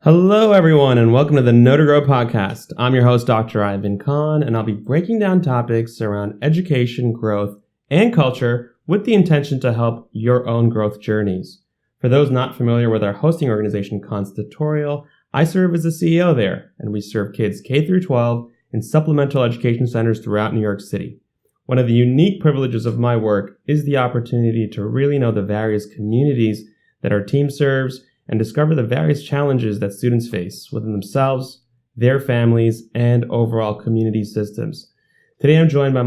Hello, everyone, and welcome to the Know to Grow podcast. I'm your host, Dr. Ivan Khan, and I'll be breaking down topics around education, growth, and culture with the intention to help your own growth journeys. For those not familiar with our hosting organization, Constatorial, I serve as the CEO there, and we serve kids K through 12 in supplemental education centers throughout New York City. One of the unique privileges of my work is the opportunity to really know the various communities that our team serves and discover the various challenges that students face within themselves, their families, and overall community systems. Today I'm joined by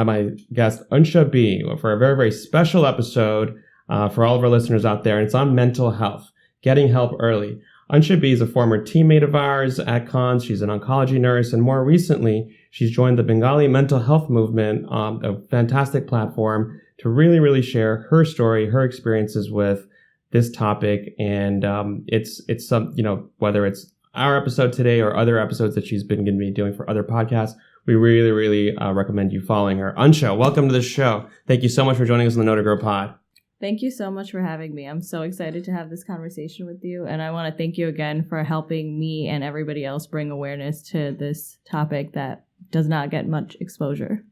my guest, Unsha Bakker, for a very, very special episode for all of our listeners out there, and it's on mental health, getting help early. Unsha Bakker is a former teammate of ours at Cons. She's an oncology nurse, and more recently, she's joined the Bengali mental health movement, a fantastic platform to really, really share her story, her experiences with this topic, and it's some, whether it's our episode today or other episodes that she's been going to be doing for other podcasts, we really, really recommend you following her. Unsha, welcome to the show. Thank you so much for joining us on the Know to Grow pod. Thank you so much for having me. I'm so excited to have this conversation with you, and I want to thank you again for helping me and everybody else bring awareness to this topic that does not get much exposure.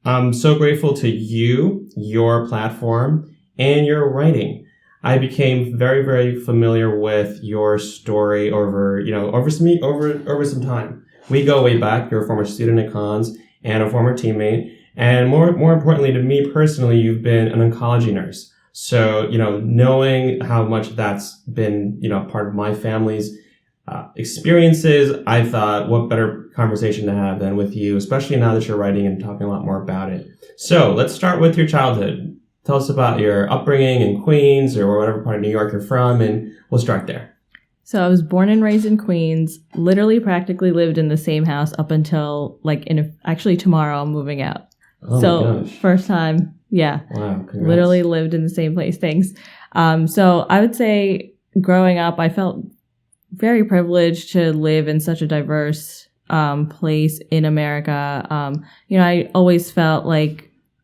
I'm so grateful to you, your platform, and your writing. I became very, very familiar with your story over some time. We go way back. You're a former student at Cons and a former teammate. And more importantly to me personally, you've been an oncology nurse. So, knowing how much that's been, part of my family's experiences, I thought what better conversation to have than with you, especially now that you're writing and talking a lot more about it. So let's start with your childhood. Tell us about your upbringing in Queens or whatever part of New York you're from, and we'll start there. So I was born and raised in Queens, literally practically lived in the same house up until actually tomorrow I'm moving out. Oh so my gosh. First time, yeah. Wow, congrats. Literally lived in the same place. Thanks. So I would say growing up, I felt very privileged to live in such a diverse place in America. I always felt like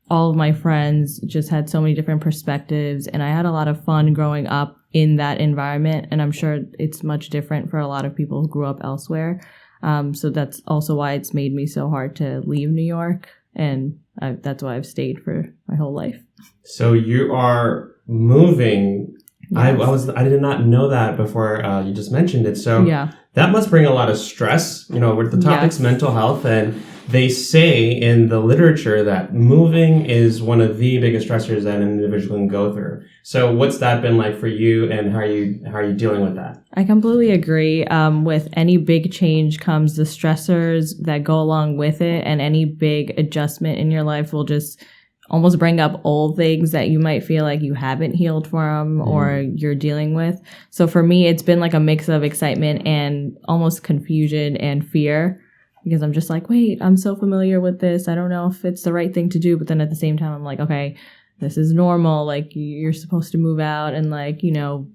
all of my friends just had so many different perspectives, and I had a lot of fun growing up in that environment, and I'm sure it's much different for a lot of people who grew up elsewhere. So that's also why it's made me so hard to leave New York, and that's why I've stayed for my whole life. So you are moving. Yes. I did not know that before you just mentioned it. So yeah. That must bring a lot of stress, with the topic's Yes. mental health. And they say in the literature that moving is one of the biggest stressors that an individual can go through. So what's that been like for you, and how are you dealing with that? I completely agree. With any big change comes the stressors that go along with it, and any big adjustment in your life will just almost bring up old things that you might feel like you haven't healed from or you're dealing with. So for me, it's been like a mix of excitement and almost confusion and fear, because I'm just like, wait, I'm so familiar with this. I don't know if it's the right thing to do. But then at the same time, I'm like, okay, this is normal. Like, you're supposed to move out and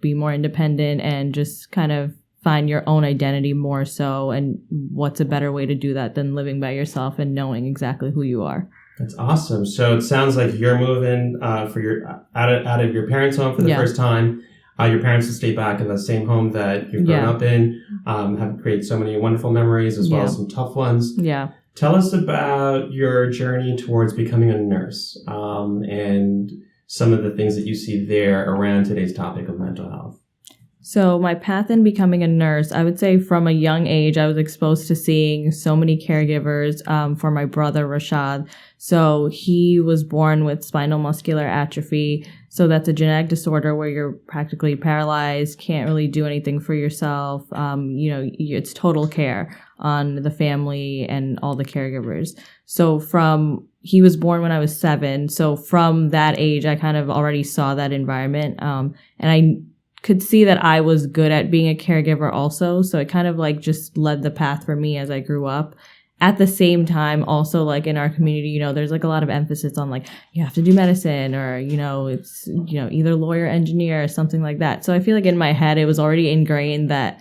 be more independent and just kind of find your own identity more so. And what's a better way to do that than living by yourself and knowing exactly who you are? That's awesome. So it sounds like you're moving out of your parents' home for the first time. Your parents will stay back in the same home that you've grown up in, have created so many wonderful memories as well as some tough ones. Yeah. Tell us about your journey towards becoming a nurse, and some of the things that you see there around today's topic of mental health. So my path in becoming a nurse, I would say from a young age, I was exposed to seeing so many caregivers for my brother, Rashad. So he was born with spinal muscular atrophy. So that's a genetic disorder where you're practically paralyzed, can't really do anything for yourself. It's total care on the family and all the caregivers. So he was born when I was 7. So from that age, I kind of already saw that environment. And I could see that I was good at being a caregiver also. So it kind of just led the path for me as I grew up. At the same time, also in our community, there's a lot of emphasis on you have to do medicine or, it's, either lawyer, engineer, or something like that. So I feel like in my head, it was already ingrained that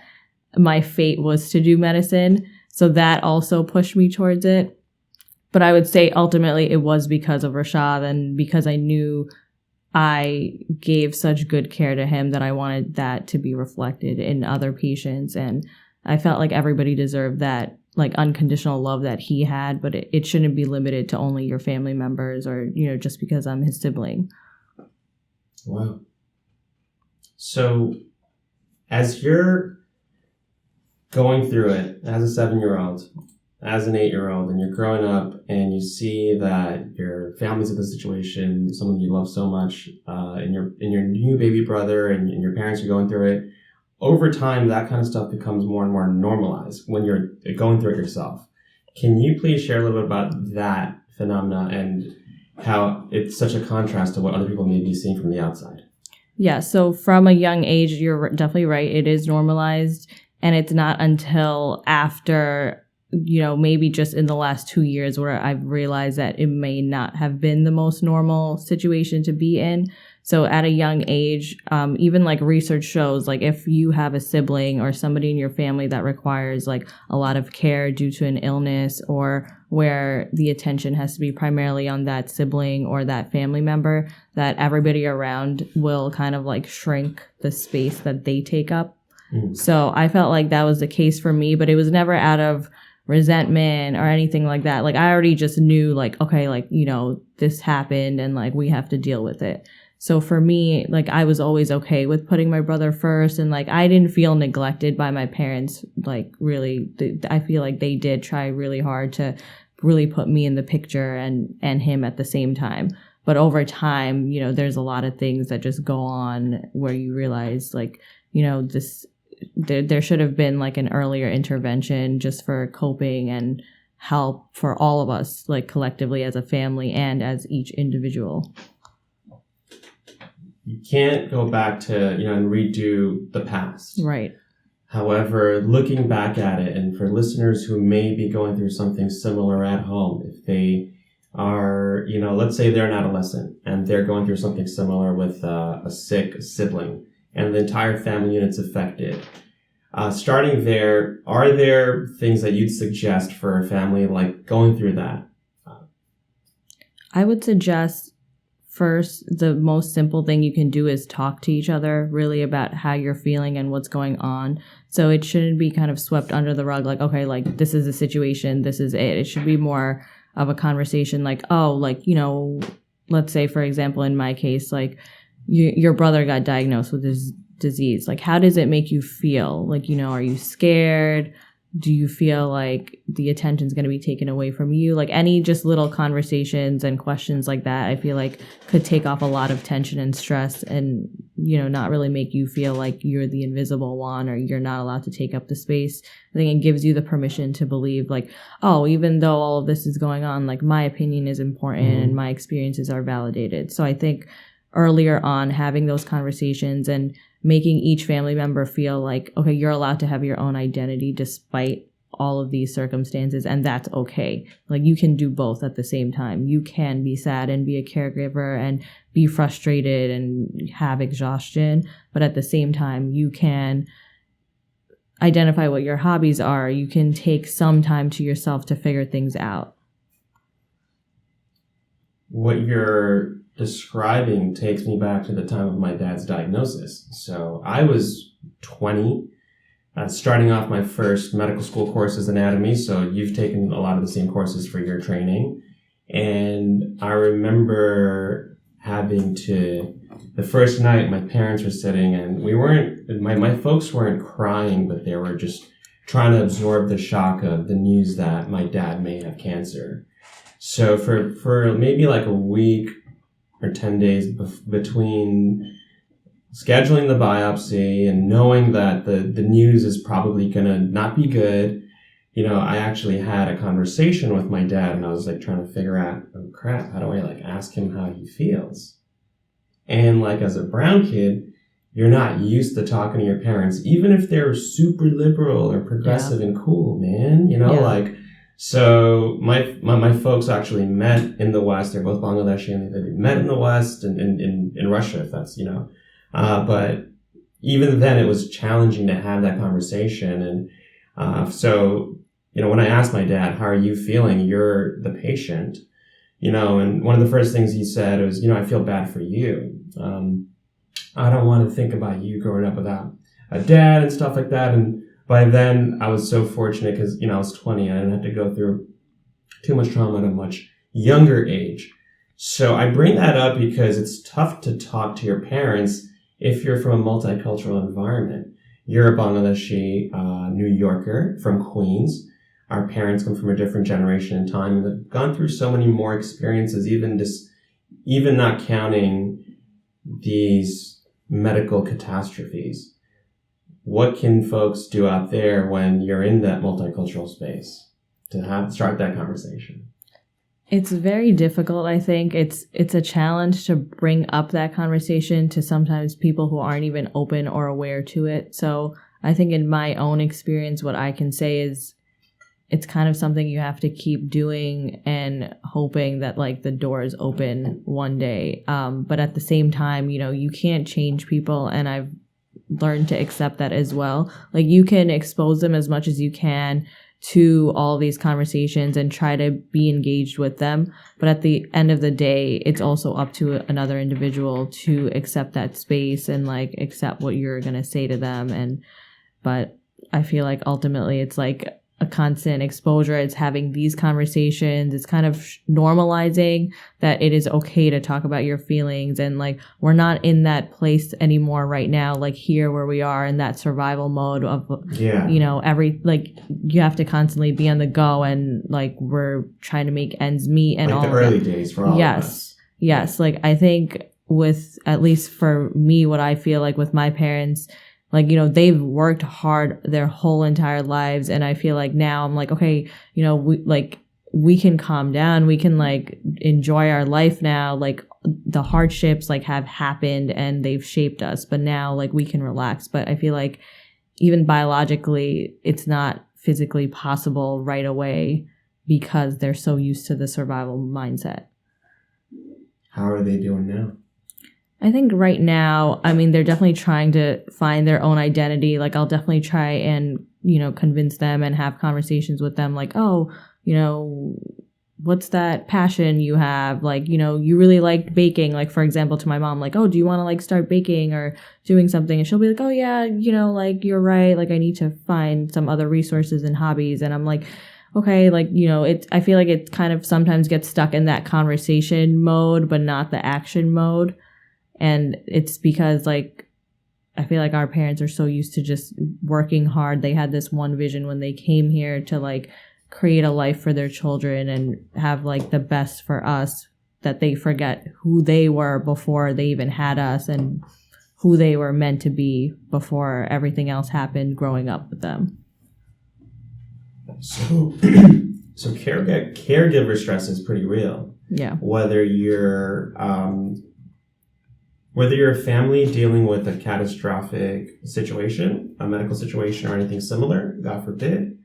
my fate was to do medicine. So that also pushed me towards it. But I would say ultimately it was because of Rashad and because I knew I gave such good care to him that I wanted that to be reflected in other patients. And I felt like everybody deserved that like unconditional love that he had, but it shouldn't be limited to only your family members or, just because I'm his sibling. Wow. So as you're going through it as a 7-year-old, as an 8-year-old, and you're growing up and you see that your family's in this situation, someone you love so much, and your new baby brother and your parents are going through it, over time, that kind of stuff becomes more and more normalized when you're going through it yourself. Can you please share a little bit about that phenomena and how it's such a contrast to what other people may be seeing from the outside? Yeah, so from a young age, you're definitely right. It is normalized, and it's not until after, maybe just in the last 2 years where I've realized that it may not have been the most normal situation to be in. So at a young age, even like research shows, like if you have a sibling or somebody in your family that requires like a lot of care due to an illness, or where the attention has to be primarily on that sibling or that family member, that everybody around will kind of like shrink the space that they take up. So I felt like that was the case for me, but it was never out of resentment or anything like that. Like I already just knew like, okay, like, this happened and like we have to deal with it. So for me, like I was always okay with putting my brother first, and like I didn't feel neglected by my parents. Like really, I feel like they did try really hard to really put me in the picture and him at the same time. But over time, there's a lot of things that just go on where you realize like, there should have been like an earlier intervention just for coping and help for all of us, like collectively as a family and as each individual. You can't go back to, and redo the past. Right. However, looking back at it, and for listeners who may be going through something similar at home, if they are, let's say they're an adolescent and they're going through something similar with a sick sibling and the entire family unit's affected. Starting there, are there things that you'd suggest for a family like going through that? I would suggest first, the most simple thing you can do is talk to each other really about how you're feeling and what's going on. So it shouldn't be kind of swept under the rug like, okay, like this is the situation, this is it. It should be more of a conversation like, oh, like, let's say, for example, in my case, like your brother got diagnosed with this disease. Like, how does it make you feel? Like, are you scared? Do you feel like the attention's going to be taken away from you? Like any just little conversations and questions like that, I feel like could take off a lot of tension and stress and, not really make you feel like you're the invisible one or you're not allowed to take up the space. I think it gives you the permission to believe like, oh, even though all of this is going on, like my opinion is important and my experiences are validated. So I think earlier on having those conversations and making each family member feel like, okay, you're allowed to have your own identity despite all of these circumstances, and that's okay. Like you can do both at the same time. You can be sad and be a caregiver and be frustrated and have exhaustion, but at the same time, you can identify what your hobbies are. You can take some time to yourself to figure things out. What you're describing takes me back to the time of my dad's diagnosis. So I was 20, starting off my first medical school course is anatomy. So you've taken a lot of the same courses for your training. And I remember having to, the first night my parents were sitting and we weren't, my folks weren't crying, but they were just trying to absorb the shock of the news that my dad may have cancer. So for maybe like a week or 10 days between scheduling the biopsy and knowing that the news is probably going to not be good, I actually had a conversation with my dad and I was like trying to figure out, oh crap, how do I like ask him how he feels? And like as a brown kid, you're not used to talking to your parents, even if they're super liberal or progressive and cool, man, like. So my folks actually met in the West. They're both Bangladeshi, and they met in the West and in Russia, if that's, but even then it was challenging to have that conversation. And so, when I asked my dad, how are you feeling? You're the patient. And one of the first things he said was, I feel bad for you. I don't want to think about you growing up without a dad and stuff like that. And by then I was so fortunate because, I was 20. I didn't have to go through too much trauma at a much younger age. So I bring that up because it's tough to talk to your parents if you're from a multicultural environment. You're a Bangladeshi New Yorker from Queens. Our parents come from a different generation in time and have gone through so many more experiences, even not counting these medical catastrophes. What can folks do out there when you're in that multicultural space to start that conversation? It's very difficult, I think. It's a challenge to bring up that conversation to sometimes people who aren't even open or aware to it. So I think in my own experience, what I can say is it's kind of something you have to keep doing and hoping that like the door is open one day. But at the same time, you can't change people, and I've learned to accept that as well. Like you can expose them as much as you can to all these conversations and try to be engaged with them. But at the end of the day, it's also up to another individual to accept that space and like accept what you're going to say to them. But I feel like ultimately it's like a constant exposure. It's having these conversations. It's kind of normalizing that it is okay to talk about your feelings. And like, we're not in that place anymore right now, like here where we are in that survival mode of, you have to constantly be on the go, and like, we're trying to make ends meet and like all the early days for all of us. Yes. Like, I think with, at least for me, what I feel like with my parents, like, they've worked hard their whole entire lives. And I feel like now I'm like, okay, we can calm down. We can like enjoy our life now. Like the hardships like have happened and they've shaped us, but now like we can relax. But I feel like even biologically, it's not physically possible right away because they're so used to the survival mindset. How are they doing now? I think right now, they're definitely trying to find their own identity. Like, I'll definitely try and, convince them and have conversations with them like, oh, what's that passion you have? Like, you really like baking. Like, for example, to my mom, like, oh, do you want to like start baking or doing something? And she'll be like, oh yeah, like you're right. Like, I need to find some other resources and hobbies. And I'm like, okay, like, I feel like it kind of sometimes gets stuck in that conversation mode, but not the action mode. And it's because, like, I feel like our parents are so used to just working hard. They had this one vision when they came here to, like, create a life for their children and have, like, the best for us, that they forget who they were before they even had us and who they were meant to be before everything else happened growing up with them. So caregiver stress is pretty real. Yeah. Whether you're a family dealing with a catastrophic situation, a medical situation or anything similar, God forbid,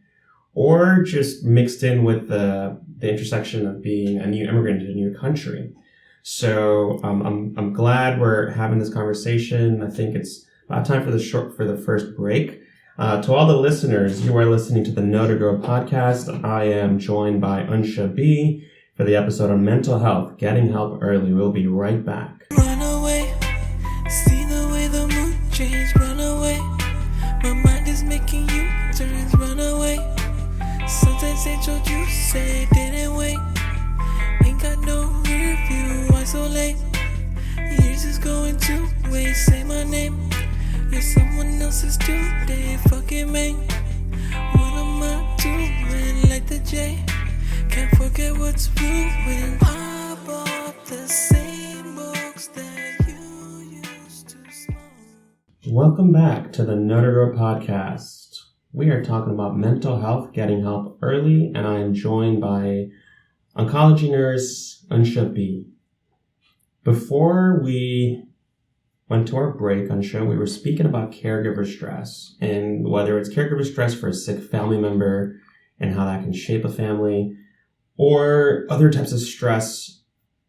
or just mixed in with the intersection of being a new immigrant in a new country. So I'm glad we're having this conversation. I think it's about time for the first break. To all the listeners, you are listening to the Know to Grow podcast. I am joined by Unsha B for the episode on mental health, getting help early. We'll be right back. Run away, see the way the mood change. Run away, my mind is making you turns. Run away, sometimes they told you say didn't wait. Ain't got no rear view, isolate. Years is going to waste. Say my name, you're someone else's today. Fucking me, what am I doing? Like the J, can't forget what's ruined. I bought the same books that you used to smoke. Welcome back to the Know to Grow podcast. We are talking about mental health, getting help early, and I am joined by oncology nurse Unsha B. Before we went to our break on show, we were speaking about caregiver stress and whether it's caregiver stress for a sick family member and how that can shape a family, or other types of stress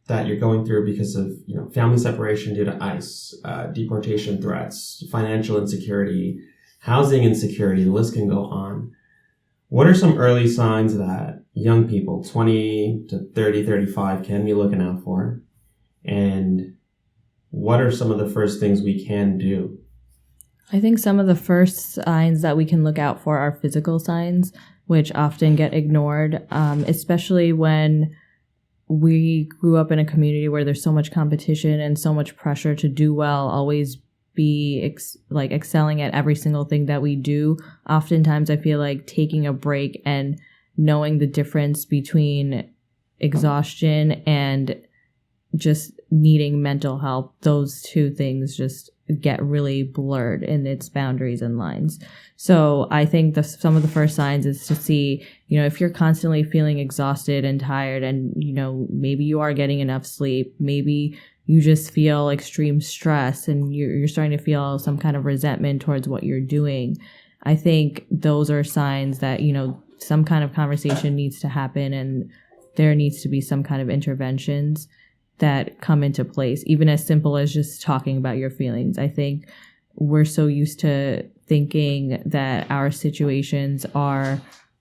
that you're going through because of family separation due to ICE, deportation threats, financial insecurity, housing insecurity. The list can go on. What are some early signs that young people, 20 to 30, 35, can be looking out for? And what are some of the first things we can do? I think some of the first signs that we can look out for are physical signs, which often get ignored, especially when we grew up in a community where there's so much competition and so much pressure to do well, always be excelling at every single thing that we do. Oftentimes I feel like taking a break and knowing the difference between exhaustion and just needing mental help, those two things just get really blurred in its boundaries and lines. So I think some of the first signs is to see, if you're constantly feeling exhausted and tired and, maybe you are getting enough sleep, maybe you just feel extreme stress and you're starting to feel some kind of resentment towards what you're doing. I think those are signs that, some kind of conversation needs to happen and there needs to be some kind of interventions that come into place, even as simple as just talking about your feelings. I think we're so used to thinking that our situations are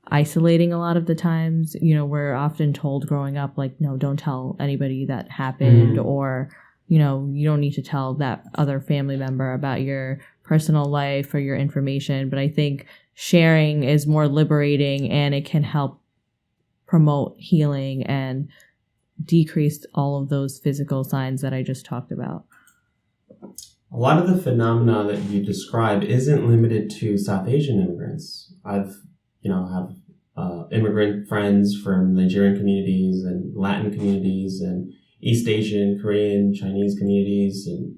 isolating a lot of the times. We're often told growing up, like, no, don't tell anybody that happened, or, you don't need to tell that other family member about your personal life or your information. But I think sharing is more liberating and it can help promote healing and decrease all of those physical signs that I just talked about. A lot of the phenomena that you describe isn't limited to South Asian immigrants. Have immigrant friends from Nigerian communities and Latin communities and East Asian, Korean, Chinese communities and,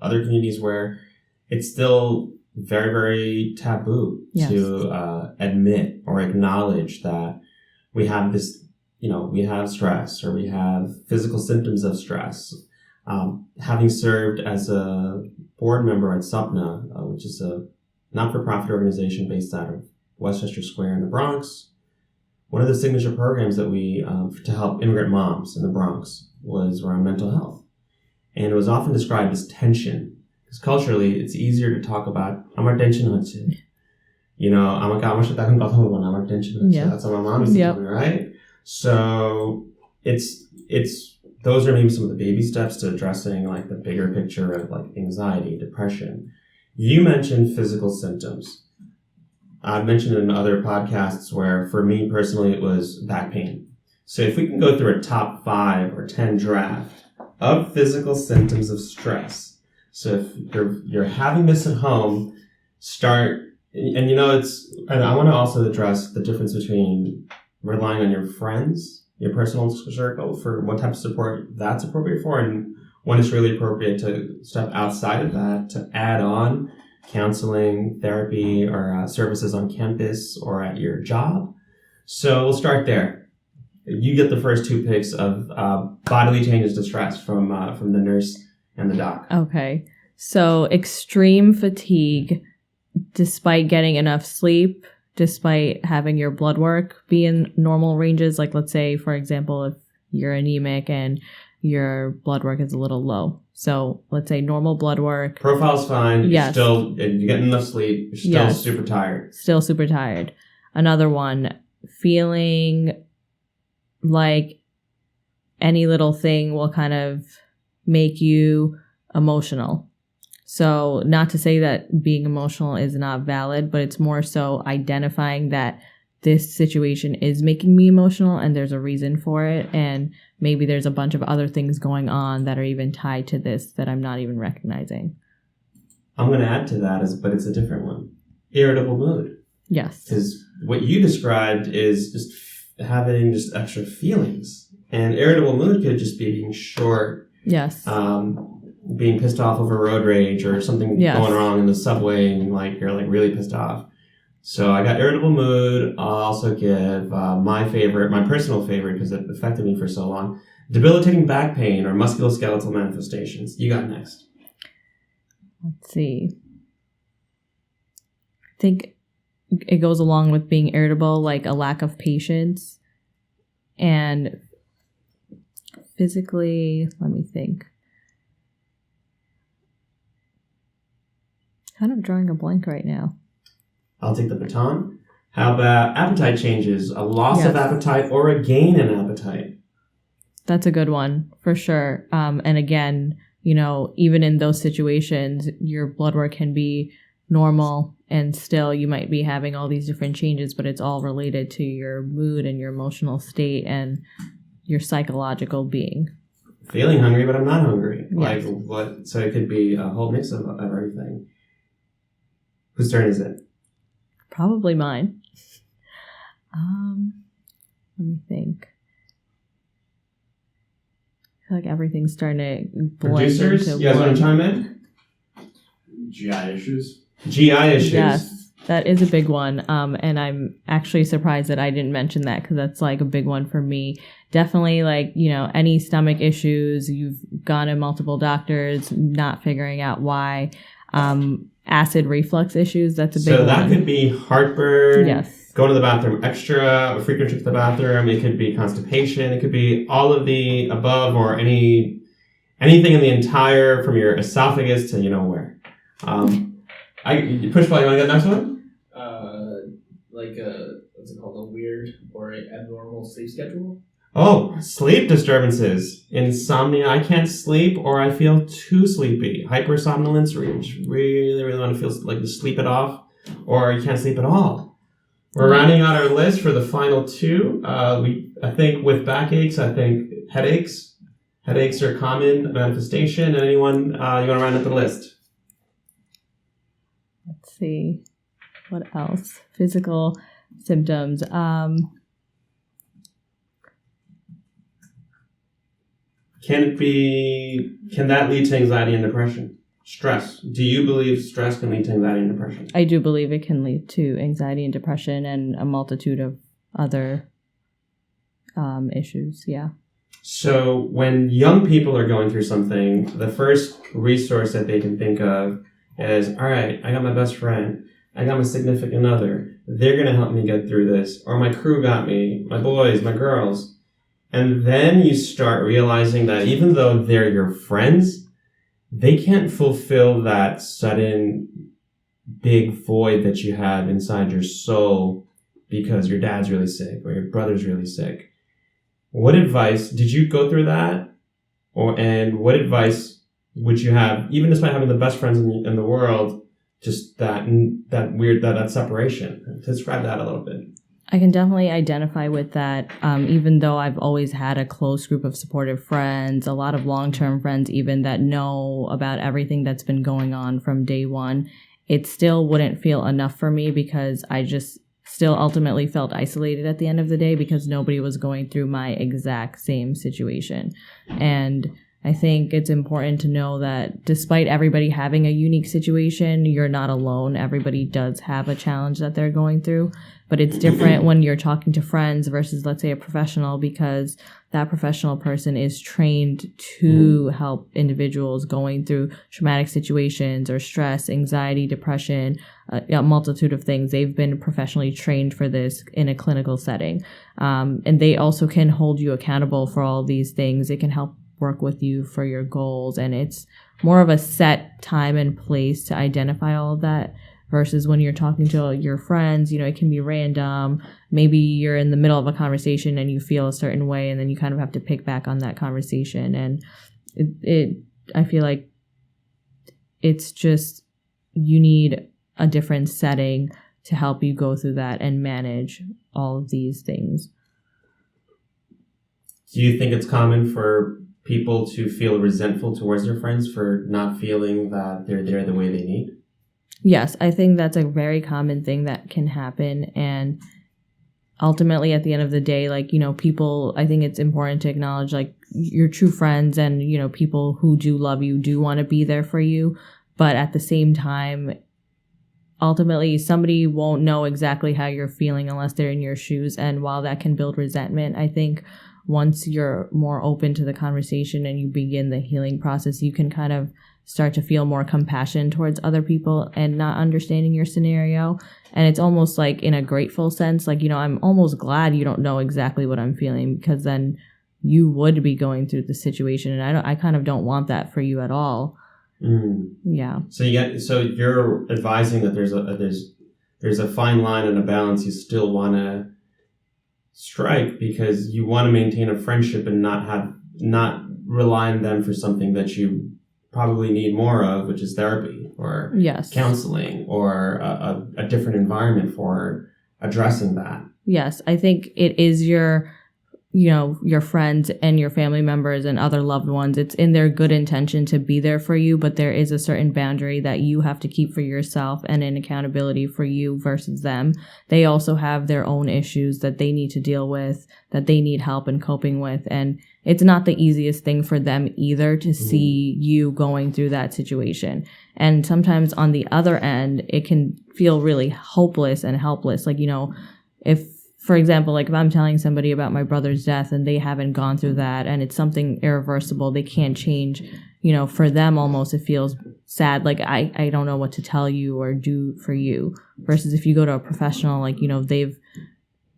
other communities where it's still very, very taboo to admit or acknowledge that we have this, we have stress or we have physical symptoms of stress. Having served as a board member at SUPNA, which is a not-for-profit organization based out of Westchester Square in the Bronx, one of the signature programs that we, to help immigrant moms in the Bronx, was around mental health. And it was often described as tension, because culturally it's easier to talk about, "Amar tension hoche." Amar sath ekhon kotha bolbo na, amar tension hoche. That's what my mom used to tell me, right? So it's those are maybe some of the baby steps to addressing like the bigger picture of like anxiety, depression. You mentioned physical symptoms. I've mentioned in other podcasts where for me personally it was back pain. So if we can go through a top 5 or 10 draft of physical symptoms of stress. So if you're having this at home, start and I want to also address the difference between relying on your friends, your personal circle for what type of support that's appropriate for, and when it's really appropriate to step outside of that to add on counseling, therapy, or services on campus or at your job. So we'll start there. You get the first 2 picks of bodily changes to stress from the nurse and the doc. Okay. So extreme fatigue, despite getting enough sleep, despite having your blood work be in normal ranges. Like, let's say, for example, if you're anemic and your blood work is a little low. So let's say normal blood work. Profile's fine. Yes. You're getting enough sleep. You're still super tired. Still super tired. Another one, feeling like any little thing will kind of make you emotional. So not to say that being emotional is not valid, but it's more so identifying that this situation is making me emotional and there's a reason for it. And maybe there's a bunch of other things going on that are even tied to this that I'm not even recognizing. I'm going to add to that, but it's a different one. Irritable mood. Yes. Because what you described is just having just extra feelings. And irritable mood could just be being short. Yes. Being pissed off over road rage or something going wrong in the subway and like you're like really pissed off. So I got irritable mood. I'll also give my personal favorite because it affected me for so long, debilitating back pain or musculoskeletal manifestations. You got next. Let's see. I think it goes along with being irritable, like a lack of patience. And physically, let me think. Kind of drawing a blank right now. I'll take the baton. How about appetite changes? A loss of appetite or a gain in appetite? That's a good one, for sure. And again, even in those situations, your blood work can be normal and still you might be having all these different changes, but it's all related to your mood and your emotional state and your psychological being. Feeling hungry, but I'm not hungry. Yes. Like what? So it could be a whole mix of everything. Whose turn is it? Probably mine. Let me think. I feel like everything's starting to blend. Producers, you guys want to chime in? GI issues. GI issues. Yes, that is a big one. And I'm actually surprised that I didn't mention that because that's like a big one for me. Definitely any stomach issues, you've gone to multiple doctors, not figuring out why. Acid reflux issues, that's a big one. So that could be heartburn. Yes. Going to the bathroom extra, a frequent trip to the bathroom. It could be constipation. It could be all of the above or anything in the entire, from your esophagus to where. Pushball, you want to get the next one? What's it called? A weird or abnormal sleep schedule? Oh, sleep disturbances. Insomnia. I can't sleep or I feel too sleepy. Hypersomnolence, where you just really, really want to feel like to sleep it off, or you can't sleep at all. We're rounding out our list for the final two. I think with backaches, headaches. Headaches are a common manifestation. And anyone, you want to round up the list? Let's see. What else? Physical symptoms. Can that lead to anxiety and depression? Stress. Do you believe stress can lead to anxiety and depression? I do believe it can lead to anxiety and depression and a multitude of other issues. Yeah. So when young people are going through something, the first resource that they can think of is, all right, I got my best friend. I got my significant other. They're going to help me get through this. Or my crew got me, my boys, my girls. And then you start realizing that even though they're your friends, they can't fulfill that sudden big void that you have inside your soul because your dad's really sick or your brother's really sick. What advice, did you go through that? And what advice would you have, even despite having the best friends in the world, just that separation? Describe that a little bit. I can definitely identify with that. Even though I've always had a close group of supportive friends, a lot of long-term friends even that know about everything that's been going on from day one, it still wouldn't feel enough for me because I just still ultimately felt isolated at the end of the day because nobody was going through my exact same situation. And I think it's important to know that despite everybody having a unique situation, you're not alone. Everybody does have a challenge that they're going through, but it's different when you're talking to friends versus, let's say, a professional, because that professional person is trained to help individuals going through traumatic situations or stress, anxiety, depression, a multitude of things. They've been professionally trained for this in a clinical setting. And they also can hold you accountable for all these things. It can help work with you for your goals, and it's more of a set time and place to identify all of that versus when you're talking to your friends, it can be random. Maybe you're in the middle of a conversation and you feel a certain way, and then you kind of have to pick back on that conversation. And I feel like it's just, you need a different setting to help you go through that and manage all of these things. Do you think it's common for people to feel resentful towards their friends for not feeling that they're there the way they need? Yes, I think that's a very common thing that can happen. And ultimately, at the end of the day, people, I think it's important to acknowledge, your true friends and, people who do love you do want to be there for you. But at the same time, ultimately, somebody won't know exactly how you're feeling unless they're in your shoes. And while that can build resentment, I think once you're more open to the conversation and you begin the healing process, you can kind of start to feel more compassion towards other people and not understanding your scenario. And it's almost like in a grateful sense, I'm almost glad you don't know exactly what I'm feeling, because then you would be going through the situation. And I kind of don't want that for you at all. Yeah. So you're advising that there's there's a fine line and a balance you still want to strike, because you want to maintain a friendship and not rely on them for something that you probably need more of, which is therapy or counseling or a different environment for addressing that. Yes, I think it is your friends and your family members and other loved ones. It's in their good intention to be there for you, but there is a certain boundary that you have to keep for yourself and an accountability for you versus them. They also have their own issues that they need to deal with, that they need help in coping with. And it's not the easiest thing for them either to see you going through that situation. And sometimes on the other end, it can feel really hopeless and helpless. Like, if, for example, like if I'm telling somebody about my brother's death and they haven't gone through that and it's something irreversible, they can't change, for them almost it feels sad. Like I don't know what to tell you or do for you. Versus if you go to a professional, like, they've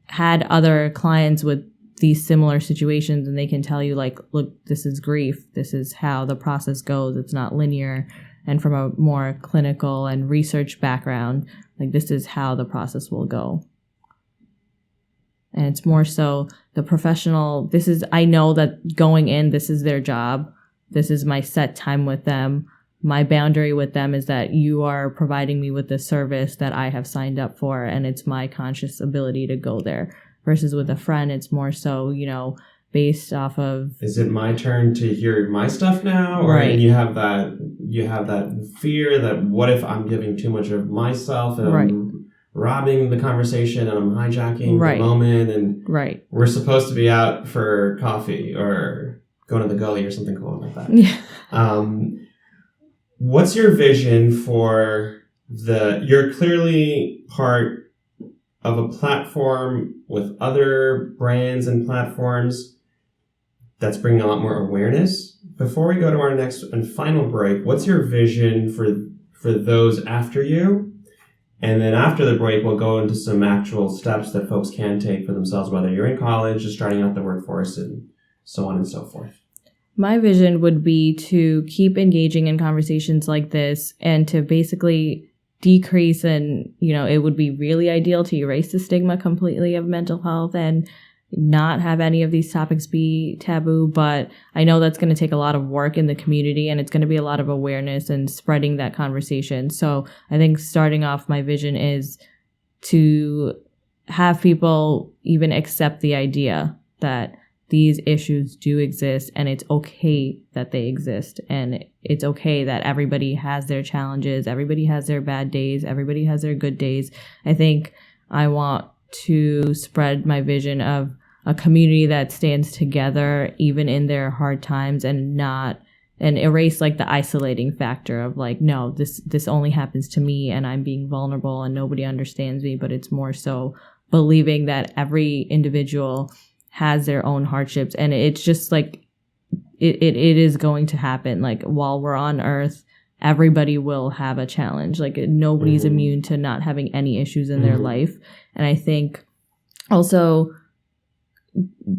had other clients with these similar situations and they can tell you like, look, this is grief. This is how the process goes. It's not linear. And from a more clinical and research background, like this is how the process will go. And it's more so the professional, I know that going in, this is their job. This is my set time with them. My boundary with them is that you are providing me with the service that I have signed up for, and it's my conscious ability to go there. Versus with a friend, it's more so, based off of... Is it my turn to hear my stuff now? Or right. You have that fear that what if I'm giving too much of myself and right. I'm robbing the conversation and I'm hijacking right. the moment, and right. we're supposed to be out for coffee or going to the gully or something cool like that. Yeah. What's your vision for you're clearly part of a platform with other brands and platforms that's bringing a lot more awareness. Before we go to our next and final break, what's your vision for those after you? And then after the break, we'll go into some actual steps that folks can take for themselves, whether you're in college, just starting out the workforce, and so on and so forth. My vision would be to keep engaging in conversations like this and to basically decrease, and it would be really ideal to erase the stigma completely of mental health and not have any of these topics be taboo. But I know that's going to take a lot of work in the community, and it's going to be a lot of awareness and spreading that conversation. So I think starting off, my vision is to have people even accept the idea that these issues do exist, and it's okay that they exist, and it's okay that everybody has their challenges, everybody has their bad days, everybody has their good days. I think I want to spread my vision of a community that stands together even in their hard times, and erase like the isolating factor of like, no, this only happens to me and I'm being vulnerable and nobody understands me. But it's more so believing that every individual has their own hardships, and it's just like it is going to happen. Like while we're on Earth, everybody will have a challenge. Like nobody's immune to not having any issues in their life. And I think also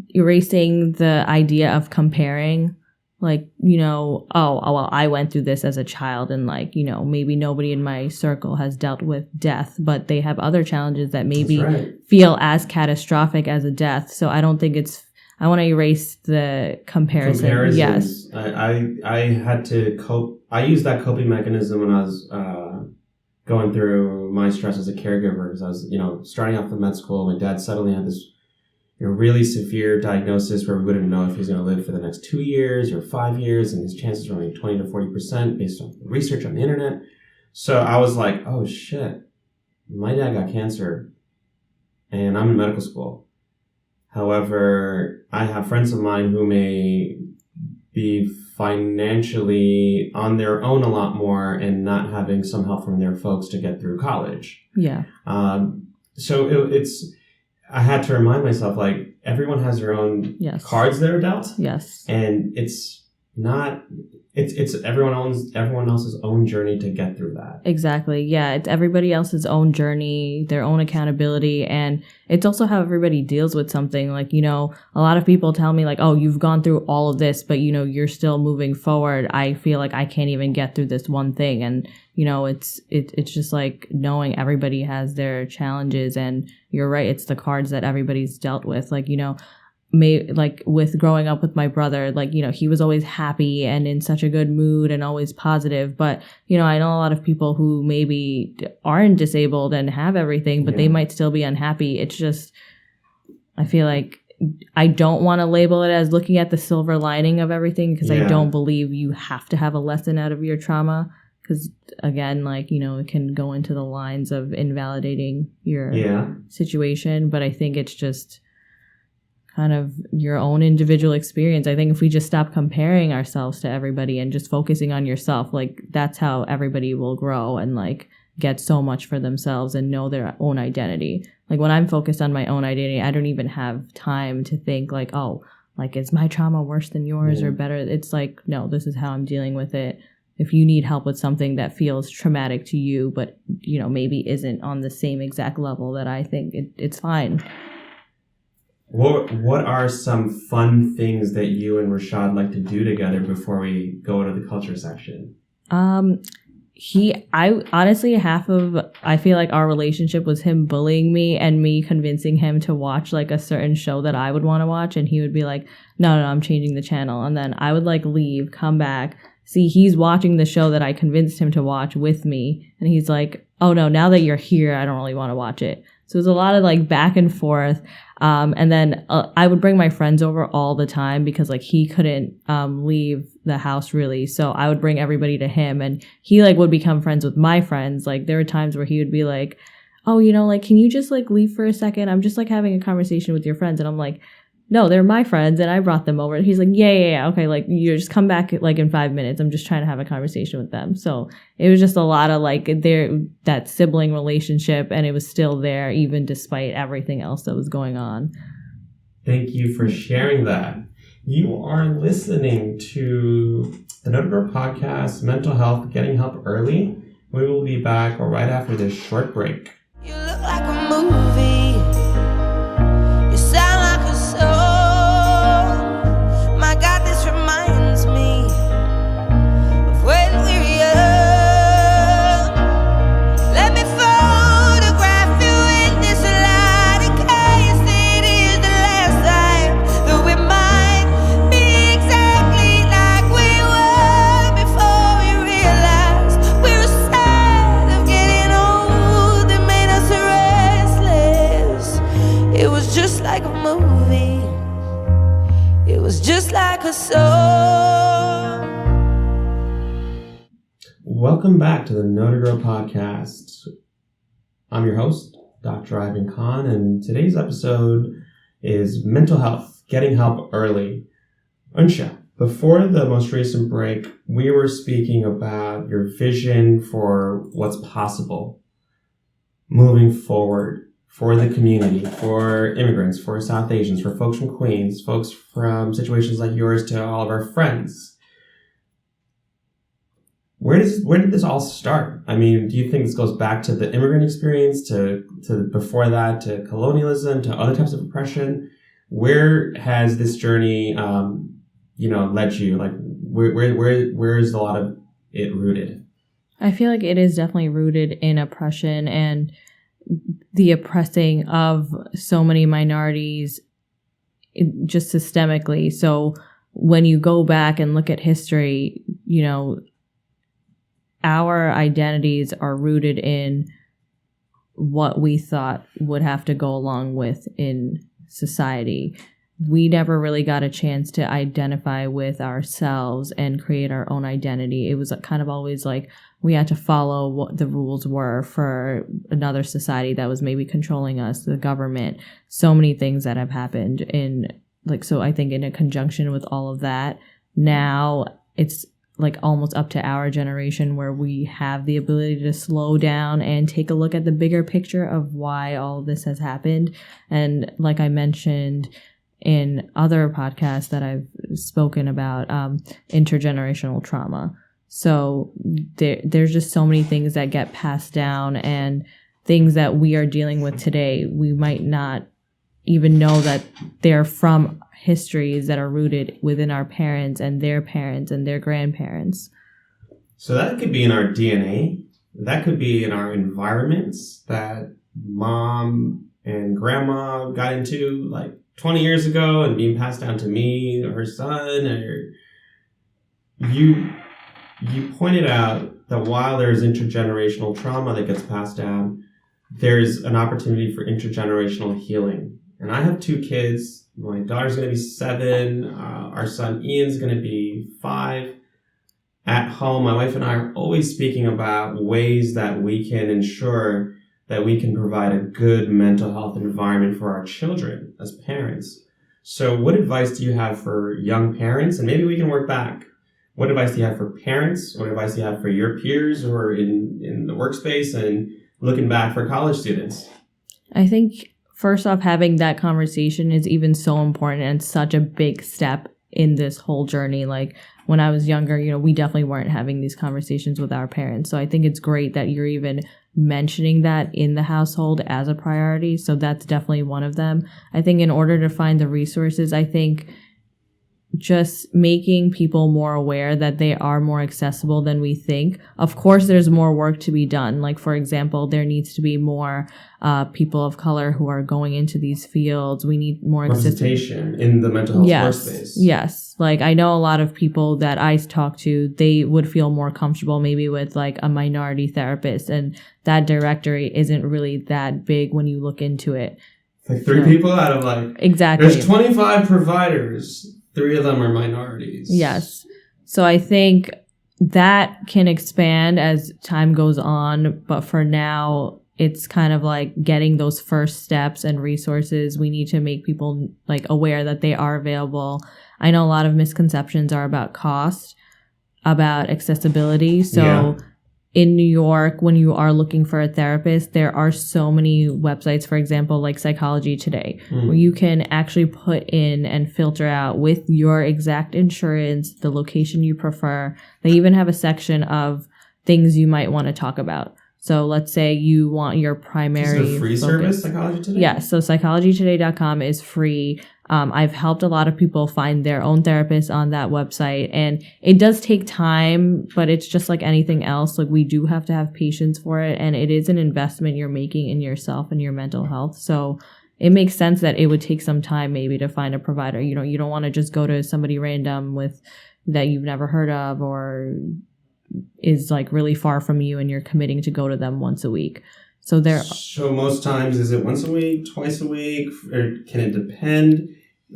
erasing the idea of comparing, like, oh, well, I went through this as a child, and like, maybe nobody in my circle has dealt with death, but they have other challenges that maybe feel as catastrophic as a death. So I don't think I want to erase the comparison. Yes. I had to cope. I used that coping mechanism when I was going through my stress as a caregiver, because I was, starting off the med school. My dad suddenly had this really severe diagnosis where we wouldn't know if he's going to live for the next 2 years or 5 years, and his chances were only 20 to 40% based on research on the internet. So I was like, oh shit, my dad got cancer and I'm in medical school. However, I have friends of mine who may be financially on their own a lot more and not having some help from their folks to get through college. Yeah. So I had to remind myself, like, everyone has their own cards they're dealt. Yes. And it's it's everyone else's own journey to get through that. Exactly. Yeah. It's everybody else's own journey, their own accountability. And it's also how everybody deals with something. Like, you know, a lot of people tell me like, oh, you've gone through all of this, but, you know, you're still moving forward. I feel like I can't even get through this one thing. And, you know, it's just like knowing everybody has their challenges. And you're right. It's the cards that everybody's dealt with. Like, you know, like with growing up with my brother, like, you know, he was always happy and in such a good mood and always positive. But, you know, I know a lot of people who maybe aren't disabled and have everything, but they might still be unhappy. It's just, I feel like I don't want to label it as looking at the silver lining of everything, because I don't believe you have to have a lesson out of your trauma. Because again, like, you know, it can go into the lines of invalidating your situation. But I think it's just kind of your own individual experience. I think if we just stop comparing ourselves to everybody and just focusing on yourself, like that's how everybody will grow and like get so much for themselves and know their own identity. Like when I'm focused on my own identity, I don't even have time to think like, oh, like is my trauma worse than yours or better? It's like, no, this is how I'm dealing with it. If you need help with something that feels traumatic to you, but, you know, maybe isn't on the same exact level that I think, it's fine. What are some fun things that you and Rashad like to do together before we go into the culture section? I honestly, I feel like our relationship was him bullying me and me convincing him to watch like a certain show that I would want to watch. And he would be like, no, I'm changing the channel. And then I would like leave, come back, see he's watching the show that I convinced him to watch with me. And he's like, oh no, now that you're here, I don't really want to watch it. So it was a lot of like back and forth. And then I would bring my friends over all the time because like he couldn't leave the house really. So I would bring everybody to him and he like would become friends with my friends. Like there were times where he would be like, oh, you know, like, can you just like leave for a second? I'm just like having a conversation with your friends. And I'm like, no, they're my friends and I brought them over. And he's like, yeah. Okay. Like you just come back like in 5 minutes. I'm just trying to have a conversation with them. So it was just a lot of like that sibling relationship, and it was still there even despite everything else that was going on. Thank you for sharing that. You are listening to the Noted Girl podcast, Mental Health, Getting Help Early. We will be back right after this short break. You look like a movie. You sound like a song. My God, this reminds me of when we were young. Let me photograph you in this light in case it is the last time that we might be exactly like we were before we realized we were sad of getting old. It made us restless. It was just like a movie. It was just like a song. Welcome back to the Noted Girl podcast. I'm your host, Dr. Ivan Khan, and today's episode is Mental Health, Getting Help Early. Unsha, before the most recent break, we were speaking about your vision for what's possible moving forward for the community, for immigrants, for South Asians, for folks from Queens, folks from situations like yours, to all of our friends. Where did this all start? I mean, do you think this goes back to the immigrant experience, to before that, to colonialism, to other types of oppression? Where has this journey, led you? Like, where is a lot of it rooted? I feel like it is definitely rooted in oppression and the oppressing of so many minorities just systemically. So when you go back and look at history, you know, our identities are rooted in what we thought would have to go along with in society. We never really got a chance to identify with ourselves and create our own identity. It was kind of always like we had to follow what the rules were for another society that was maybe controlling us, the government, so many things that have happened so I think in a conjunction with all of that, now it's like almost up to our generation where we have the ability to slow down and take a look at the bigger picture of why all this has happened. And like I mentioned, in other podcasts that I've spoken about intergenerational trauma. So there's just so many things that get passed down, and things that we are dealing with today, we might not even know that they're from histories that are rooted within our parents and their grandparents. So that could be in our DNA. That could be in our environments that mom and grandma got into like 20 years ago and being passed down to me or her son. Or you pointed out that while there's intergenerational trauma that gets passed down, there's an opportunity for intergenerational healing. And I have 2 kids. My daughter's going to be 7. Our son Ian's going to be 5. At home, my wife and I are always speaking about ways that we can ensure that we can provide a good mental health environment for our children as parents. So what advice do you have for young parents? And maybe we can work back. What advice do you have for parents? What advice do you have for your peers who are in the workspace, and looking back for college students? I think first off, having that conversation is even so important and such a big step in this whole journey. Like when I was younger, we definitely weren't having these conversations with our parents. So I think it's great that you're even mentioning that in the household as a priority. So that's definitely one of them. I think in order to find the resources, I think just making people more aware that they are more accessible than we think. Of course, there's more work to be done. Like, for example, there needs to be more people of color who are going into these fields. We need more representation in the mental health workspace. Yes. Like, I know a lot of people that I talk to, they would feel more comfortable maybe with like a minority therapist, and that directory isn't really that big when you look into it. Like 3 people out of like... Exactly. There's 25 providers. 3 of them are minorities. Yes. So I think that can expand as time goes on. But for now, it's kind of like getting those first steps and resources. We need to make people like aware that they are available. I know a lot of misconceptions are about cost, about accessibility. So in New York, when you are looking for a therapist, there are so many websites, for example, like Psychology Today, where you can actually put in and filter out with your exact insurance, the location you prefer. They even have a section of things you might want to talk about. So let's say you want your primary... Is it a free service, Psychology Today? Yes. So psychologytoday.com is free. I've helped a lot of people find their own therapist on that website, and it does take time, but it's just like anything else. Like, we do have to have patience for it, and it is an investment you're making in yourself and your mental health. So it makes sense that it would take some time maybe to find a provider. You don't want to just go to somebody random that you've never heard of or is like really far from you, and you're committing to go to them once a week. So most times, is it once a week, twice a week, or can it depend?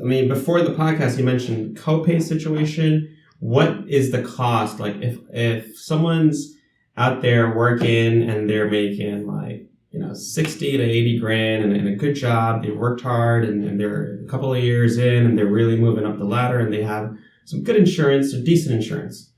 I mean, before the podcast, you mentioned copay situation. What is the cost? Like, if someone's out there working and they're making like 60 to 80 grand and a good job, they worked hard and they're a couple of years in and they're really moving up the ladder and they have some good insurance or decent insurance,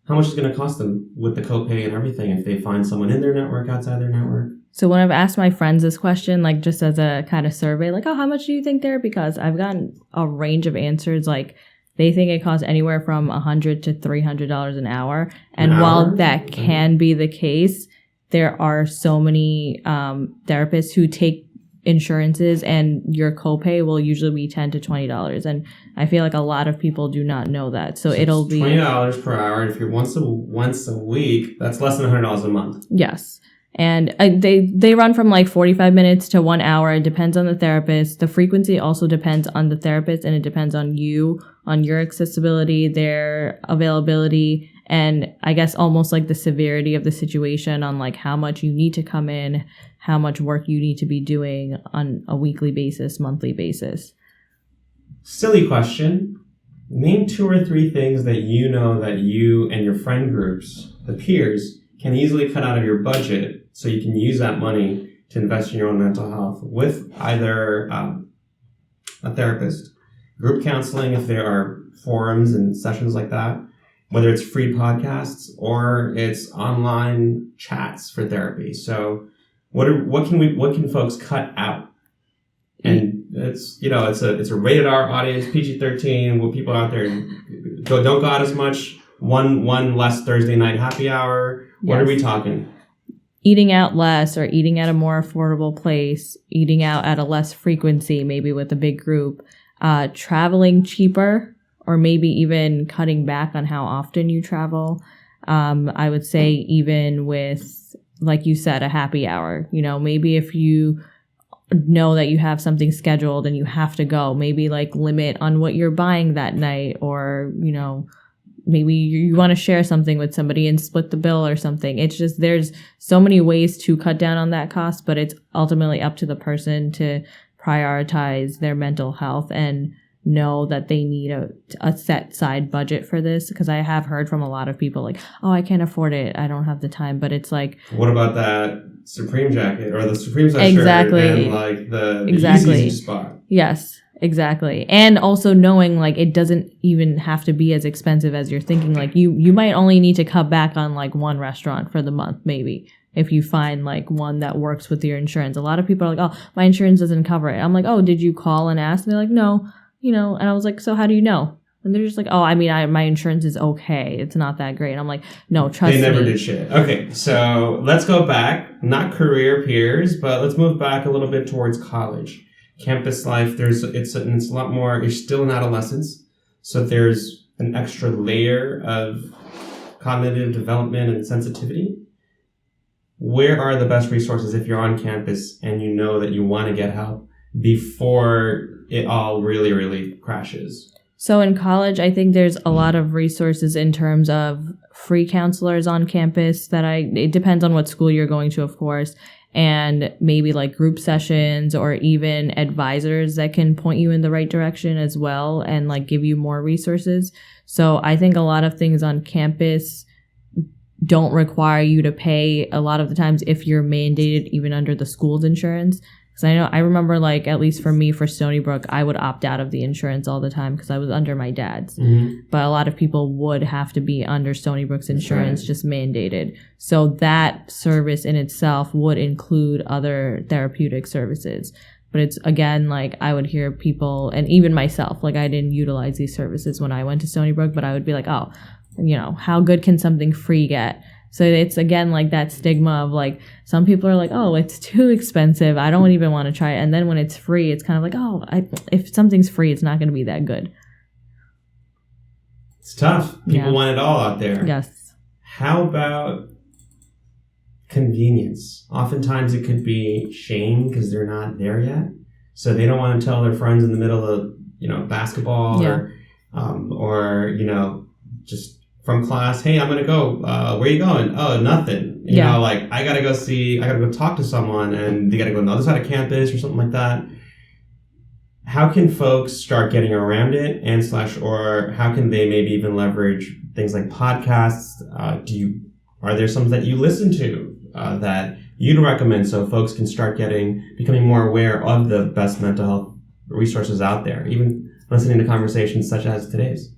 how much is it going to cost them with the copay and everything if they find someone in their network, outside their network? So when I've asked my friends this question, like just as a kind of survey, like, oh, how much do you think therapy costs? I've gotten a range of answers. Like, they think it costs anywhere from $100 to $300 an hour. And while that can be the case, there are so many therapists who take insurances, and your copay will usually be $10 to $20. And I feel like a lot of people do not know that. So it'll be $20 per hour. And if you're once a week, that's less than $100 a month. Yes. And they run from like 45 minutes to 1 hour. It depends on the therapist. The frequency also depends on the therapist, and it depends on you, on your accessibility, their availability, and I guess almost like the severity of the situation on like how much you need to come in, how much work you need to be doing on a weekly basis, monthly basis. Silly question. Name 2 or 3 things that you know that you and your friend groups, the peers, can easily cut out of your budget so you can use that money to invest in your own mental health with either a therapist, group counseling if there are forums and sessions like that, whether it's free podcasts or it's online chats for therapy. So what can folks cut out? And it's it's a rated R audience, PG-13. What people out there don't go out as much. One less Thursday night happy hour. What are we talking? Eating out less, or eating at a more affordable place, eating out at a less frequency, maybe with a big group, traveling cheaper, or maybe even cutting back on how often you travel. I would say even with, like you said, a happy hour, maybe if you know that you have something scheduled and you have to go, maybe like limit on what you're buying that night, or, maybe you want to share something with somebody and split the bill or something. It's just, there's so many ways to cut down on that cost, but it's ultimately up to the person to prioritize their mental health and know that they need a set side budget for this. Because I have heard from a lot of people like, oh, I can't afford it, I don't have the time. But it's like, what about that Supreme jacket or the Supreme sweatshirt and like the easy spot? Yes, exactly. And also knowing like it doesn't even have to be as expensive as you're thinking. Like you might only need to cut back on like one restaurant for the month, maybe, if you find like one that works with your insurance. A lot of people are like, oh, my insurance doesn't cover it. I'm like, oh, did you call and ask? And they're like, no, and I was like, so how do you know? And they're just like, oh, I mean, my insurance is okay. It's not that great. And I'm like, no, trust me. They never did shit. Okay, so let's go back, not career peers, but let's move back a little bit towards college. Campus life, it's a lot more, you're still in adolescence. So there's an extra layer of cognitive development and sensitivity. Where are the best resources if you're on campus and you know that you want to get help before it all really, really crashes? So in college, I think there's a lot of resources in terms of free counselors on campus it depends on what school you're going to, of course, and maybe like group sessions or even advisors that can point you in the right direction as well and like give you more resources. So I think a lot of things on campus don't require you to pay a lot of the times if you're mandated even under the school's insurance. Because I remember, like, at least for me, for Stony Brook, I would opt out of the insurance all the time because I was under my dad's. Mm-hmm. But a lot of people would have to be under Stony Brook's insurance, right, just mandated. So that service in itself would include other therapeutic services. But it's, again, like, I would hear people, and even myself, like, I didn't utilize these services when I went to Stony Brook, but I would be like, oh, how good can something free get? So it's, again, like that stigma of like, some people are like, oh, it's too expensive, I don't even want to try it. And then when it's free, it's kind of like, oh, if something's free, it's not going to be that good. It's tough. People want it all out there. Yes. How about convenience? Oftentimes it could be shame because they're not there yet. So they don't want to tell their friends in the middle of, basketball or just from class, hey, I'm going to go. Where are you going? Oh, nothing. I got to go talk to someone and they got to go on the other side of campus or something like that. How can folks start getting around it or how can they maybe even leverage things like podcasts? Are there some that you listen to that you'd recommend so folks can start becoming more aware of the best mental health resources out there, even listening to conversations such as today's?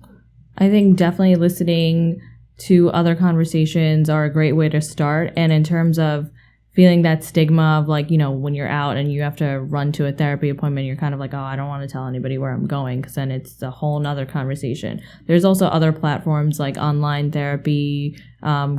I think definitely listening to other conversations are a great way to start. And in terms of feeling that stigma of like, when you're out and you have to run to a therapy appointment, you're kind of like, oh, I don't want to tell anybody where I'm going, because then it's a whole nother conversation. There's also other platforms like online therapy,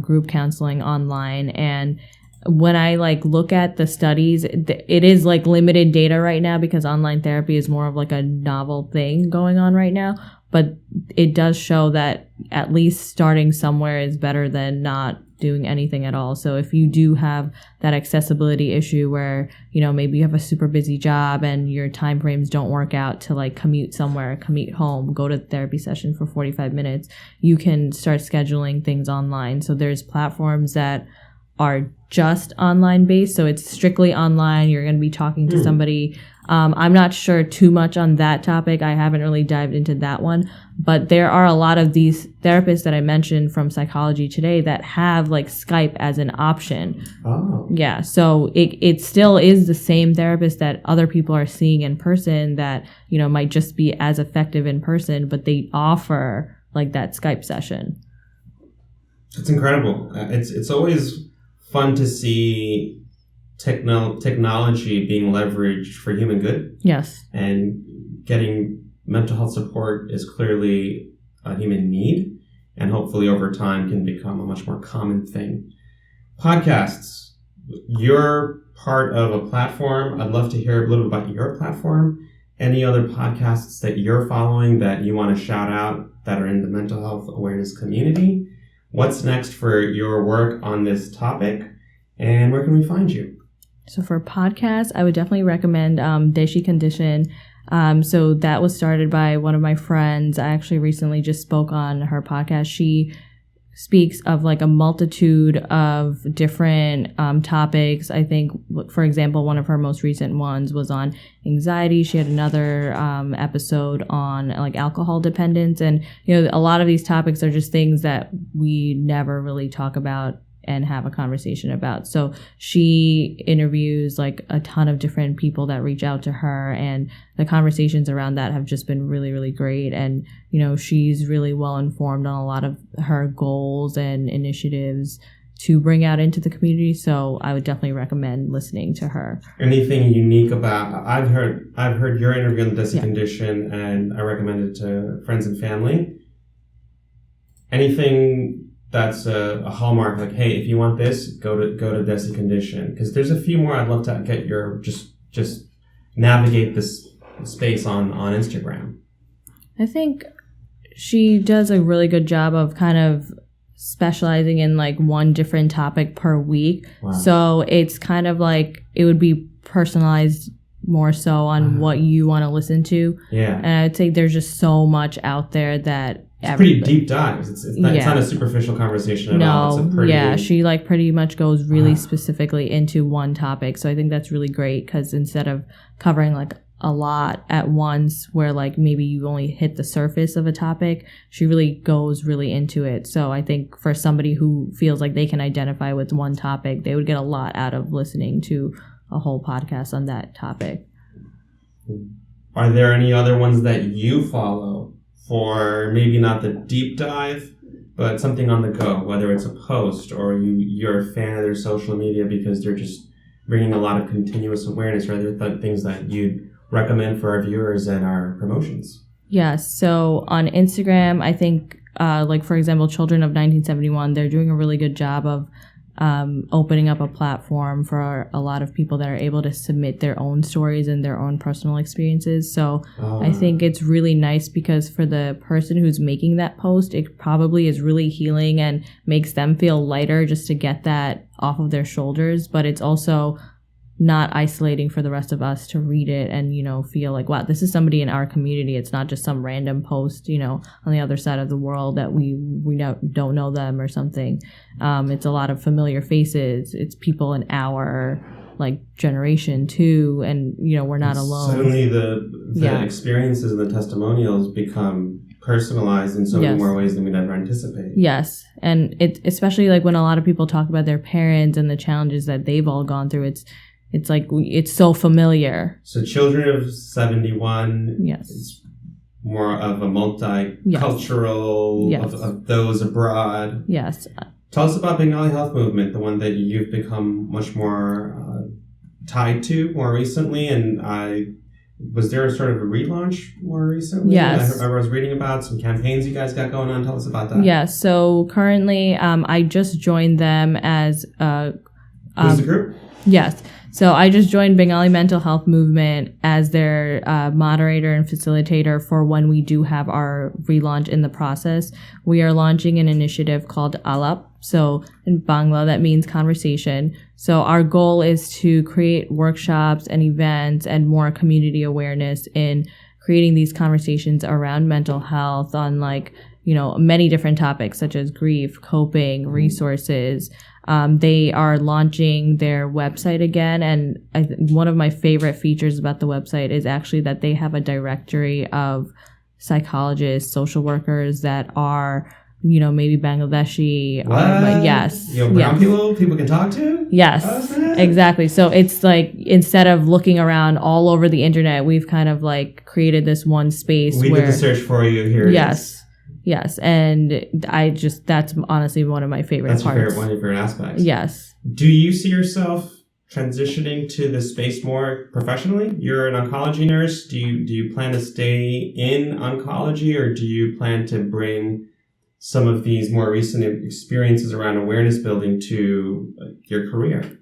group counseling online. And when I look at the studies, it is limited data right now because online therapy is more of a novel thing going on right now. But it does show that at least starting somewhere is better than not doing anything at all. So if you do have that accessibility issue where, maybe you have a super busy job and your time frames don't work out to commute somewhere, commute home, go to therapy session for 45 minutes, you can start scheduling things online. So there's platforms that are just online based. So it's strictly online. You're going to be talking to somebody. I'm not sure too much on that topic. I haven't really dived into that one, but there are a lot of these therapists that I mentioned from Psychology Today that have Skype as an option. Oh. Yeah. So it still is the same therapist that other people are seeing in person that, might just be as effective in person, but they offer that Skype session. It's incredible. It's always fun to see technology being leveraged for human good. Yes. And getting mental health support is clearly a human need, and hopefully over time can become a much more common thing. Podcasts. You're part of a platform. I'd love to hear a little bit about your platform. Any other podcasts that you're following that you want to shout out that are in the mental health awareness community? What's next for your work on this topic? And where can we find you? So for podcasts, I would definitely recommend Deshi Condition. So that was started by one of my friends. I actually recently just spoke on her podcast. She speaks of like a multitude of different topics. I think, for example, one of her most recent ones was on anxiety. She had another episode on like alcohol dependence. And, you know, a lot of these topics are just things that we never really talk about and have a conversation about. So she interviews like a ton of different people that reach out to her, and the conversations around that have just been really, really great. And, you know, she's really well informed on a lot of her goals and initiatives to bring out into the community. So I would definitely recommend listening to her. Anything unique about, I've heard your interview on the Desi condition, and I recommend it to friends and family. Anything that's a hallmark, like, hey, if you want this, go to Desi Condition, because there's a few more I'd love to get your just navigate this space on Instagram. I think she does a really good job of kind of specializing in like one different topic per week. Wow. So it's kind of like it would be personalized more so on what you want to listen to. Yeah. And I would say there's just so much out there that it's pretty deep dives. It's not a superficial conversation at all. It's a pretty... she like pretty much goes really specifically into one topic. So I think that's really great, because instead of covering like a lot at once where like maybe you only hit the surface of a topic, she really goes really into it. So I think for somebody who feels like they can identify with one topic, they would get a lot out of listening to a whole podcast on that topic. Are there any other ones that you follow for maybe not the deep dive, but something on the go, whether it's a post or you're a fan of their social media because they're just bringing a lot of continuous awareness? Or are there things that you'd recommend for our viewers and our promotions? Yes. So on Instagram, I think, like, for example, Children of 1971, they're doing a really good job of opening up a platform for a lot of people that are able to submit their own stories and their own personal experiences. So I think it's really nice, because for the person who's making that post, it probably is really healing and makes them feel lighter just to get that off of their shoulders. But it's also not isolating for the rest of us to read it and, you know, feel like, wow, this is somebody in our community. It's not just some random post, you know, on the other side of the world that we don't know them or something. It's a lot of familiar faces. It's people in our like generation too, and, you know, we're not alone. Suddenly the experiences and the testimonials become personalized in so many more ways than we'd ever anticipate. Yes. And it, especially like when a lot of people talk about their parents and the challenges that they've all gone through, it's like, it's so familiar. So Children of 71, yes, it's more of a multicultural, of those abroad. Yes. Tell us about Bengali Health Movement, the one that you've become much more tied to more recently. And was there a sort of a relaunch more recently? Yes. I was reading about some campaigns you guys got going on. Tell us about that. Yes. So currently, I just joined them as... Who's the group? Yes. So I just joined Bengali Mental Health Movement as their moderator and facilitator for when we do have our relaunch in the process. We are launching an initiative called Alap. So in Bangla, that means conversation. So our goal is to create workshops and events and more community awareness in creating these conversations around mental health on, like, you know, many different topics such as grief, coping, resources. They are launching their website again, and one of my favorite features about the website is actually that they have a directory of psychologists, social workers that are, you know, maybe Bangladeshi. What? Yes. Brown people can talk to? Yes, exactly. So it's like, instead of looking around all over the internet, we've kind of like created this one space we did the search for you here. Yes. Yes, and that's honestly one of my favorite parts. One of your favorite aspects. Yes. Do you see yourself transitioning to this space more professionally? You're an oncology nurse. Do you plan to stay in oncology, or do you plan to bring some of these more recent experiences around awareness building to your career?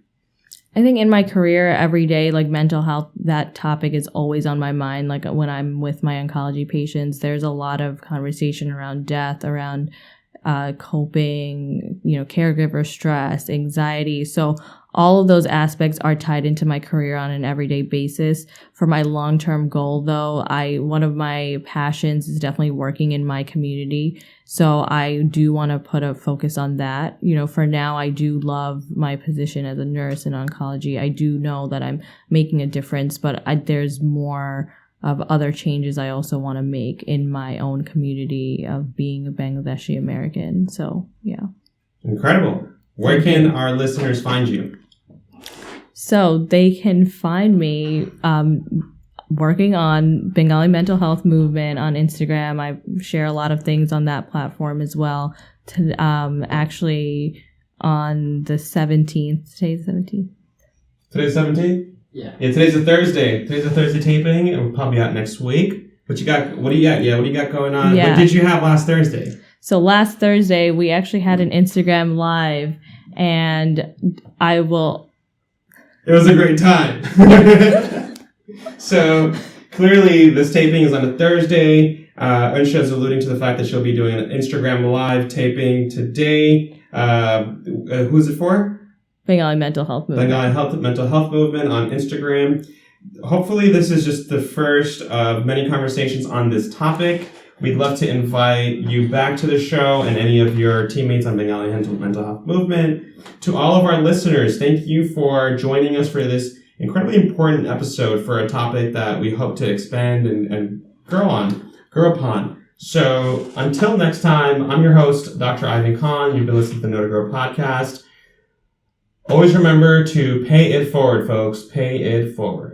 I think in my career every day, like mental health, that topic is always on my mind. Like when I'm with my oncology patients, there's a lot of conversation around death, around coping, caregiver stress, anxiety. So all of those aspects are tied into my career on an everyday basis. For my long-term goal, though, one of my passions is definitely working in my community. So I do want to put a focus on that. For now, I do love my position as a nurse in oncology. I do know that I'm making a difference, but there's more of other changes I also want to make in my own community of being a Bangladeshi American. So, yeah. Incredible. Where can our listeners find you? So they can find me working on Bengali mental health movement on Instagram. I share a lot of things on that platform as well. Actually, on the 17th. Today's the 17th. Today's 17th? Yeah. Today's a Thursday. Today's a Thursday taping. It will probably be out next week. What do you got going on? Yeah. What did you have last Thursday? So last Thursday, we actually had an Instagram live, and It was a great time. So clearly this taping is on a Thursday. Unsha is alluding to the fact that she'll be doing an Instagram live taping today. Who's it for? Bengali mental health movement. Mental health movement on Instagram. Hopefully this is just the first of many conversations on this topic. We'd love to invite you back to the show and any of your teammates on Bengali mental health movement. To all of our listeners, thank you for joining us for this incredibly important episode for a topic that we hope to expand and grow upon. So until next time, I'm your host, Dr. Ivan Khan. You've been listening to the Know to Grow podcast. Always remember to pay it forward, folks. Pay it forward.